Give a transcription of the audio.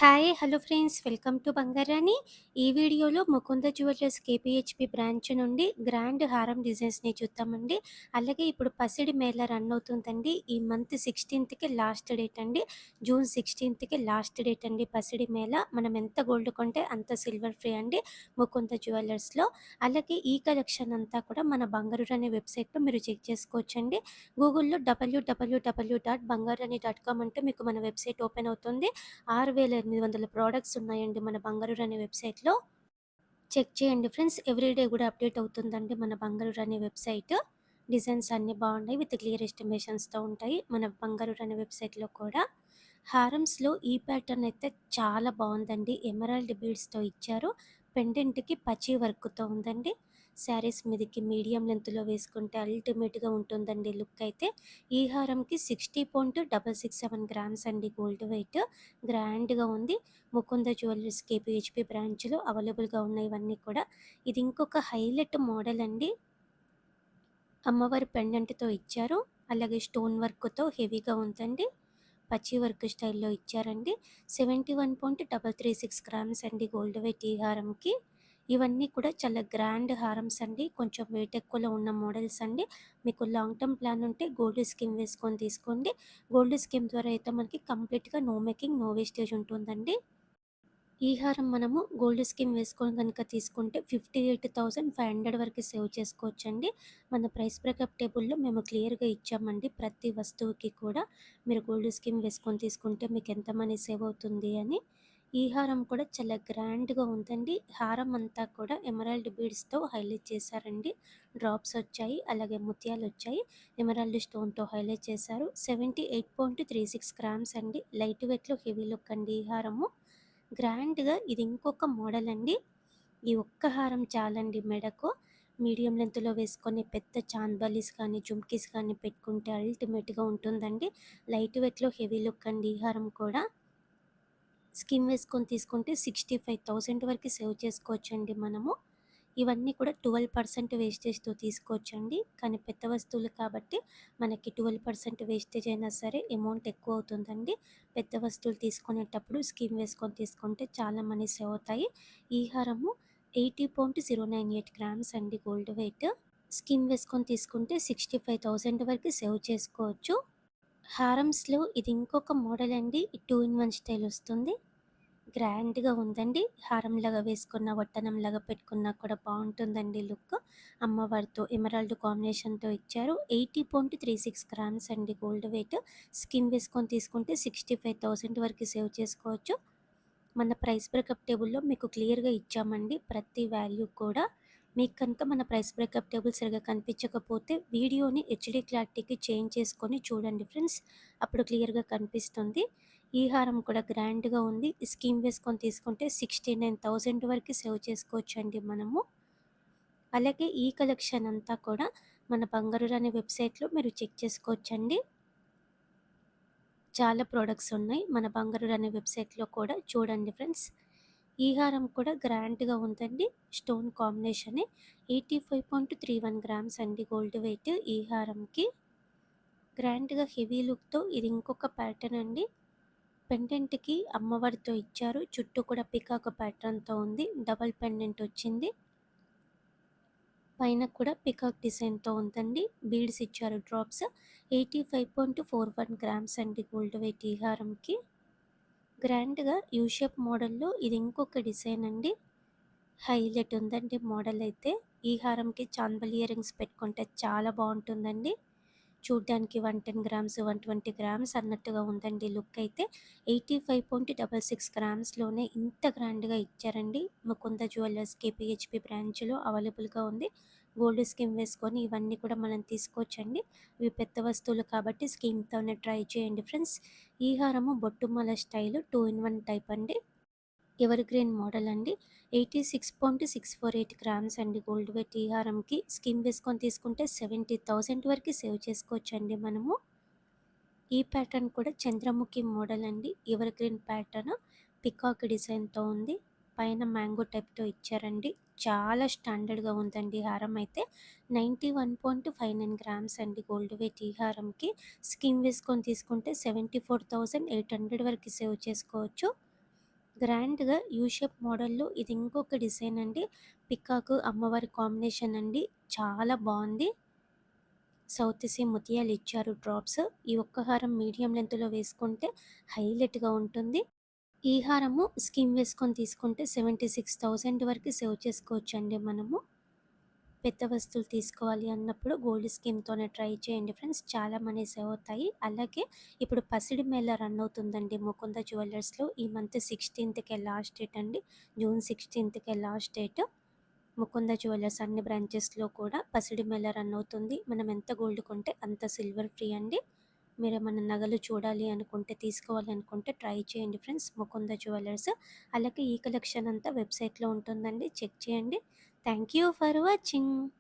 Hi! Hello friends. Welcome to Bangarani. ఈ వీడియోలో Mukunda jewellers కేపీహెచ్‌పి branch నుండి గ్రాండ్ హారం డిజైన్స్‌ని చూద్దామండి. అలాగే ఇప్పుడు పసిడి మేళ రన్ అవుతుందండి. ఈ మంత్ 16థ్‌కి లాస్ట్ డేట్ అండి. జూన్ 16థ్‌కి లాస్ట్ డేట్ అండి పసిడి మేళ. మనం ఎంత గోల్డ్ కొంటే అంత సిల్వర్ ఫ్రీ అండి ముకుంద జ్యువెలర్స్‌లో. అలాగే ఈ కలెక్షన్ అంతా కూడా మన బంగారు రాణి వెబ్‌సైట్‌లో మీరు చెక్ చేసుకోవచ్చండి. గూగుల్‌లో www.bangarani.com అంటే మీకు మన వెబ్‌సైట్ ఓపెన్ అవుతుంది. 6,800 ప్రొడక్ట్స్ ఉన్నాయండి మన బంగారు రాణి వెబ్‌సైట్‌లో. చెక్ చేయండి ఫ్రెండ్స్. ఎవ్రీడే కూడా అప్డేట్ అవుతుందండి మన బంగారు రాణి వెబ్‌సైట్. డిజైన్స్ అన్నీ బాగున్నాయి. విత్ క్లియర్ ఎస్టిమేషన్స్‌తో ఉంటాయి మన బంగారు రాణి వెబ్‌సైట్‌లో కూడా. హారమ్స్‌లో ఈ ప్యాటర్న్ అయితే చాలా బాగుందండి. ఎమరాల్డ్ బీడ్స్‌తో ఇచ్చారు. పెండెంట్‌కి పచ్చి వర్క్‌తో ఉందండి. శారీస్ మీదకి మీడియం లెంత్‌లో వేసుకుంటే అల్టిమేట్‌గా ఉంటుందండి లుక్ అయితే. ఈ హారంకి 60.667 గ్రామ్స్ అండి గోల్డ్ వెయిట్. గ్రాండ్‌గా ఉంది. ముకుంద జ్యువెలర్స్ కేపీహెచ్‌పి బ్రాంచ్‌లో అవైలబుల్‌గా ఉన్నాయి ఇవన్నీ కూడా. ఇది ఇంకొక హైలైట్ మోడల్ అండి. అమ్మవారి పెండెంట్‌తో ఇచ్చారు. అలాగే స్టోన్ వర్క్‌తో హెవీగా ఉందండి. పచ్చి వర్క్ స్టైల్‌లో ఇచ్చారండి. 71.336 గ్రామ్స్ అండి గోల్డ్ వెయిట్ ఈ హారంకి. ఇవన్నీ కూడా చాలా గ్రాండ్ హారమ్స్ అండి. కొంచెం వెయిట్ ఎక్కువలో ఉన్న మోడల్స్ అండి. మీకు లాంగ్ టర్మ్ ప్లాన్ ఉంటే గోల్డ్ స్కీమ్ వేసుకొని తీసుకోండి. గోల్డ్ స్కీమ్ ద్వారా అయితే మనకి కంప్లీట్‌గా నో మేకింగ్, నో వేస్టేజ్ ఉంటుందండి. ఈ హారం మనము గోల్డ్ స్కీమ్ వేసుకొని గనుక తీసుకుంటే 58,500 వరకు సేవ్ చేసుకోవచ్చండి. మన ప్రైస్ బ్రేకప్ టేబుల్‌లో మేము క్లియర్‌గా ఇచ్చామండి. ప్రతి వస్తువుకి కూడా మీరు గోల్డ్ స్కీమ్ వేసుకొని తీసుకుంటే మీకు ఎంత మనీ సేవ్ అవుతుంది అని. ఈ హారం కూడా చాలా గ్రాండ్‌గా ఉందండి. హారం అంతా కూడా ఎమరాల్డ్ బీడ్స్‌తో హైలైట్ చేశారండి. డ్రాప్స్ వచ్చాయి. అలాగే ముత్యాలొచ్చాయి. ఎమరాల్డ్ స్టోన్‌తో హైలైట్ చేశారు. 78.36 గ్రామ్స్ అండి. లైట్ వెయిట్‌లో హెవీ లుక్ అండి ఈ హారము. గ్రాండ్‌గా ఇది ఇంకొక మోడల్ అండి. ఈ ఒక్క హారం చాలండి మెడకు. మీడియం లెంగ్త్‌లో వేసుకొని పెద్ద చాంద్ బాలీస్ కానీ, జుమ్కీస్ కానీ పెట్టుకుంటే అల్టిమేట్‌గా ఉంటుందండి. లైట్ వెయిట్‌లో హెవీ లుక్ అండి ఈ హారం కూడా. స్కీమ్ వేసుకొని తీసుకుంటే 65,000 వరకు సేవ్ చేసుకోవచ్చండి మనము. ఇవన్నీ కూడా 12% వేస్టేజ్‌తో తీసుకోవచ్చండి. కానీ పెద్ద వస్తువులు కాబట్టి మనకి 12% వేస్టేజ్ అయినా సరే అమౌంట్ ఎక్కువ అవుతుందండి. పెద్ద వస్తువులు తీసుకునేటప్పుడు స్కీమ్ వేసుకొని తీసుకుంటే చాలా మనీ సేవ్ అవుతాయి. ఈ హారము 80.098 గ్రామ్స్ అండి గోల్డ్ వెయిట్. స్కీమ్ వేసుకొని తీసుకుంటే 65,000 వరకు సేవ్ చేసుకోవచ్చు. హారమ్స్‌లో ఇది ఇంకొక మోడల్ అండి. 2 ఇన్ 1 స్టైల్ వస్తుంది. గ్రాండ్‌గా ఉందండి. హారంలాగా వేసుకున్న, వడ్డానంలాగా పెట్టుకున్నా కూడా బావుంటుందండి లుక్. అమ్మవారితో ఎమరాల్డ్ కాంబినేషన్‌తో ఇచ్చారు. 80.36 గ్రామ్స్ అండి గోల్డ్ వెయిట్. స్కీమ్ వేసుకొని తీసుకుంటే 65,000 వరకు సేవ్ చేసుకోవచ్చు. మన ప్రైస్ బ్రేకప్ టేబుల్‌లో మీకు క్లియర్‌గా ఇచ్చామండి. ప్రతి వాల్యూ కూడా. మీకు కనుక మన ప్రైస్ బ్రేకప్ టేబుల్ సరిగ్గా కనిపించకపోతే వీడియోని హెచ్‌డీ క్లారిటీకి చేంజ్ చేసుకొని చూడండి ఫ్రెండ్స్. అప్పుడు క్లియర్‌గా కనిపిస్తుంది. ఈ హారం కూడా గ్రాండ్‌గా ఉంది. స్కీమ్ వేసుకొని తీసుకుంటే 69,000 వరకు సేవ్ చేసుకోవచ్చండి మనము. అలాగే ఈ కలెక్షన్ అంతా కూడా మన బంగారు రాణి వెబ్‌సైట్‌లో మీరు చెక్ చేసుకోవచ్చండి. చాలా ప్రొడక్ట్స్ ఉన్నాయి. మన బంగారు రాణి వెబ్‌సైట్‌లో కూడా చూడండి ఫ్రెండ్స్. ఈ హారం కూడా గ్రాండ్‌గా ఉందండి. స్టోన్ కాంబినేషనే. 85.31 గ్రామ్స్ అండి గోల్డ్ వెయిట్ ఈ హారంకి. గ్రాండ్‌గా హెవీ లుక్‌తో ఇది ఇంకొక ప్యాటర్న్ అండి. పెండెంట్‌కి అమ్మవారితో ఇచ్చారు. చుట్టూ కూడా పీకాక్ ప్యాటర్న్‌తో ఉంది. డబుల్ పెండెంట్ వచ్చింది. పైన కూడా పీకాక్ డిజైన్‌తో ఉందండి. బీడ్స్ ఇచ్చారు డ్రాప్స్. 85.41 గ్రామ్స్ అండి గోల్డ్ వెయిట్ ఈ హారంకి. గ్రాండ్‌గా యూ షేప్ మోడల్‌లో ఇది ఇంకొక డిజైన్ అండి. హైలైట్ ఉందండి మోడల్ అయితే. ఈ హారంకి చాంబల్ ఇయర్ రింగ్స్ పెట్టుకుంటే చాలా బావుంటుందండి. చూడ్డానికి 110 గ్రామ్స్, 120 గ్రామ్స్ అన్నట్టుగా ఉందండి లుక్ అయితే. 85.66 గ్రామ్స్‌లోనే ఇంత గ్రాండ్‌గా ఇచ్చారండి. ముకుంద జ్యువెలర్స్ కేపీహెచ్‌పి బ్రాంచ్‌లో అవైలబుల్‌గా ఉంది. గోల్డ్ స్కీమ్ వేసుకొని ఇవన్నీ కూడా మనం తీసుకోవచ్చండి. ఇవి పెద్ద వస్తువులు కాబట్టి స్కీమ్‌తోనే ట్రై చేయండి ఫ్రెండ్స్. ఈ హారము బొట్టుమాల స్టైల్ 2 ఇన్ 1 టైప్ అండి. ఎవర్ గ్రీన్ మోడల్ అండి. 86.648 గ్రామ్స్ అండి గోల్డ్ వెయిట్ ఈ హారంకి. స్కీమ్ వేసుకొని తీసుకుంటే 70,000 వరకు సేవ్ చేసుకోవచ్చండి మనము. ఈ ప్యాటర్న్ కూడా చంద్రముఖి మోడల్ అండి. ఎవర్ గ్రీన్ ప్యాటర్న్ పికాక్ డిజైన్‌తో ఉంది. పైన మ్యాంగో టైప్‌తో ఇచ్చారండి. చాలా స్టాండర్డ్‌గా ఉందండి ఈ హారం అయితే. 91.59 గ్రామ్స్ అండి గోల్డ్ వెయిట్ ఈ హారంకి. స్కీమ్ వేసుకొని తీసుకుంటే 74,800 వరకు సేవ్ చేసుకోవచ్చు. గ్రాండ్‌గా యూ షేప్ మోడల్‌లో ఇది ఇంకొక డిజైన్ అండి. పికాక్, అమ్మవారి కాంబినేషన్ అండి. చాలా బావుంది. సౌత్ సీ ముత్యాలు ఇచ్చారు డ్రాప్స్. ఈ ఒక్క హారం మీడియం లెంగ్త్‌లో వేసుకుంటే హైలైట్‌గా ఉంటుంది. ఈ హారము స్కీమ్ వేసుకొని తీసుకుంటే 76,000 వరకు సేవ్ చేసుకోవచ్చండి మనము. పెద్ద వస్తువులు తీసుకోవాలి అన్నప్పుడు గోల్డ్ స్కీమ్‌తోనే ట్రై చేయండి ఫ్రెండ్స్. చాలా మనీ సేవ్ అవుతాయి. అలాగే ఇప్పుడు పసిడి మేళా రన్ అవుతుందండి ముకుంద జ్యువెల్లర్స్‌లో. ఈ మంత్ 16కే లాస్ట్ డేట్ అండి. జూన్ 16కే లాస్ట్ డేట్. ముకుంద జ్యువెల్లర్స్ అన్ని బ్రాంచెస్‌లో కూడా పసిడి మేళా రన్ అవుతుంది. మనం ఎంత గోల్డ్ కొంటే అంత సిల్వర్ ఫ్రీ అండి. మీరేమన్నా నగలు చూడాలి అనుకుంటే, తీసుకోవాలి అనుకుంటే ట్రై చేయండి ఫ్రెండ్స్ ముకుంద జ్యువెల్లర్స్. అలాగే ఈ కలెక్షన్ అంతా వెబ్‌సైట్‌లో ఉంటుందండి. చెక్ చేయండి. Thank you for watching.